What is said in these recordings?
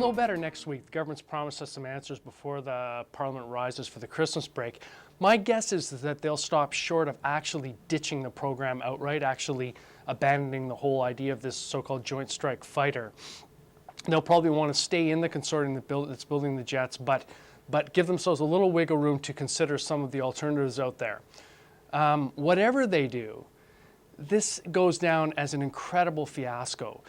go better next week. The government's promised us some answers before the Parliament rises for the Christmas break. My guess is that they'll stop short of actually ditching the program outright, actually abandoning the whole idea of this so-called joint strike fighter. They'll probably want to stay in the consortium that's building the jets, but give themselves a little wiggle room to consider some of the alternatives out there. Whatever they do, this goes down as an incredible fiasco.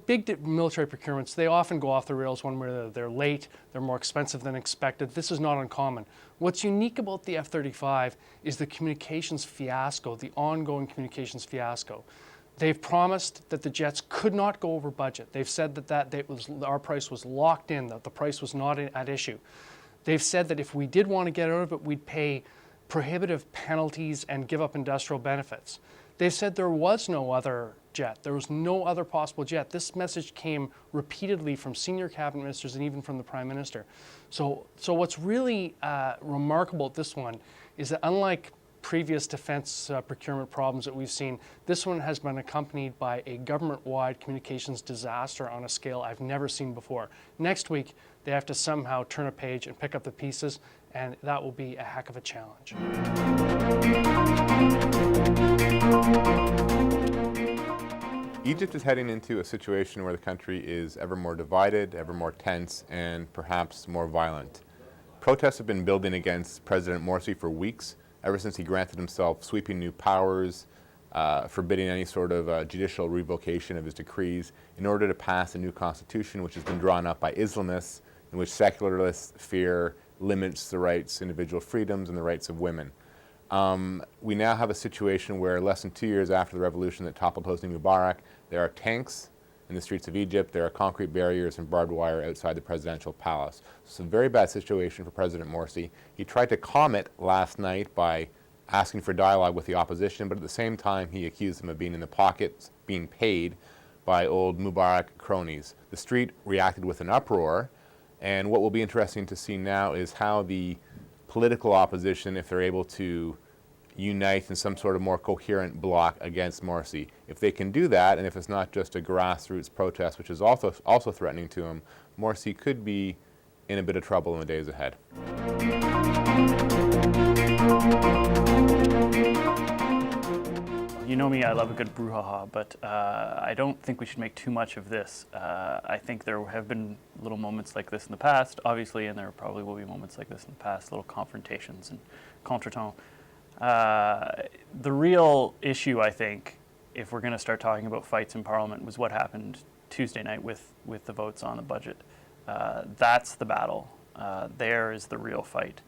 Big military procurements, they often go off the rails one way or the other. They're late, they're more expensive than expected. This is not uncommon. What's unique about the F-35 is the communications fiasco, the ongoing communications fiasco. They've promised that the jets could not go over budget. They've said that our price was locked in, that the price was not at issue. They've said that if we did want to get out of it, we'd pay prohibitive penalties and give up industrial benefits. They've said there was no other jet. There was no other possible jet. This message came repeatedly from senior cabinet ministers and even from the Prime Minister. So what's really remarkable at this one is that unlike previous defense procurement problems that we've seen, this one has been accompanied by a government-wide communications disaster on a scale I've never seen before. Next week, they have to somehow turn a page and pick up the pieces, and that will be a heck of a challenge. Egypt is heading into a situation where the country is ever more divided, ever more tense, and perhaps more violent. Protests have been building against President Morsi for weeks, ever since he granted himself sweeping new powers, forbidding any sort of judicial revocation of his decrees in order to pass a new constitution which has been drawn up by Islamists, in which secularists fear limits the rights, individual freedoms, and the rights of women. We now have a situation where less than 2 years after the revolution that toppled Hosni Mubarak, there are tanks in the streets of Egypt, there are concrete barriers and barbed wire outside the presidential palace. So it's a very bad situation for President Morsi. He tried to calm it last night by asking for dialogue with the opposition, but at the same time he accused them of being in the pockets, being paid by old Mubarak cronies. The street reacted with an uproar, and what will be interesting to see now is how the political opposition, if they're able to unite in some sort of more coherent bloc against Morsi. If they can do that, and if it's not just a grassroots protest, which is also threatening to him, Morsi could be in a bit of trouble in the days ahead. You know me, I love a good brouhaha, but I don't think we should make too much of this. I think there have been little moments like this in the past, obviously, and there probably will be moments like this in the past, little confrontations and contretemps. The real issue, I think, if we're going to start talking about fights in Parliament, was what happened Tuesday night with the votes on the budget. That's the battle. There is the real fight.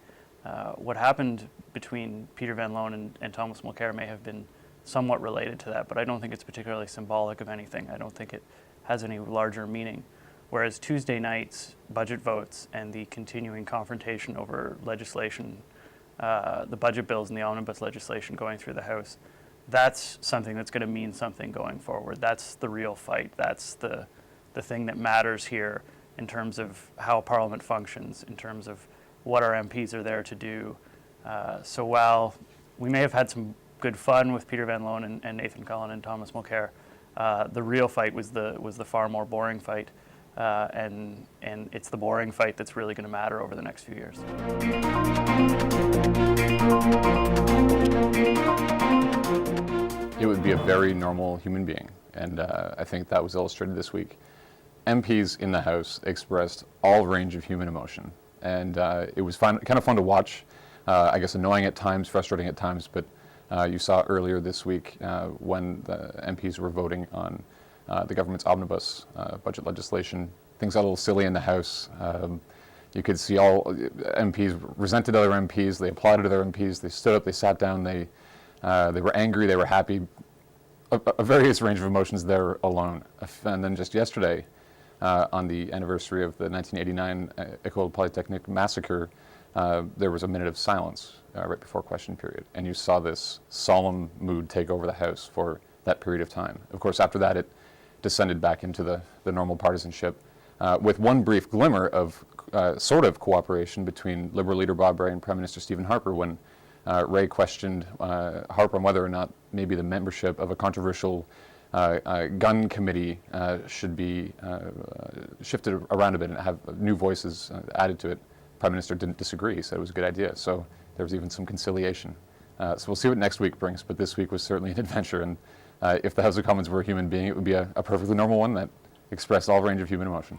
What happened between Peter Van Loan and Thomas Mulcair may have been somewhat related to that, but I don't think it's particularly symbolic of anything. I don't think it has any larger meaning. Whereas Tuesday night's budget votes and the continuing confrontation over legislation, the budget bills and the omnibus legislation going through the House, that's something that's going to mean something going forward. That's the real fight. That's the thing that matters here in terms of how Parliament functions, in terms of what our MPs are there to do. So while we may have had some good fun with Peter Van Loan and Nathan Cullen and Thomas Mulcair, the real fight was the far more boring fight, and it's the boring fight that's really going to matter over the next few years. It would be a very normal human being, and I think that was illustrated this week. MPs in the House expressed all range of human emotion, and it was kind of fun to watch. I guess annoying at times, frustrating at times, but you saw earlier this week when the MPs were voting on the government's omnibus budget legislation. Things got a little silly in the House. You could see all MPs resented other MPs. They applauded other MPs. They stood up. They sat down. They were angry. They were happy. A various range of emotions there alone. And then just yesterday, on the anniversary of the 1989 École Polytechnique massacre, there was a minute of silence right before question period, and you saw this solemn mood take over the House for that period of time. Of course, after that, it descended back into the normal partisanship, with one brief glimmer of sort of cooperation between Liberal leader Bob Rae and Prime Minister Stephen Harper when Rae questioned Harper on whether or not maybe the membership of a controversial gun committee should be shifted around a bit and have new voices added to it. Prime Minister didn't disagree, said it was a good idea. So there was even some conciliation. So we'll see what next week brings, but this week was certainly an adventure. And if the House of Commons were a human being, it would be a perfectly normal one that expressed all range of human emotion.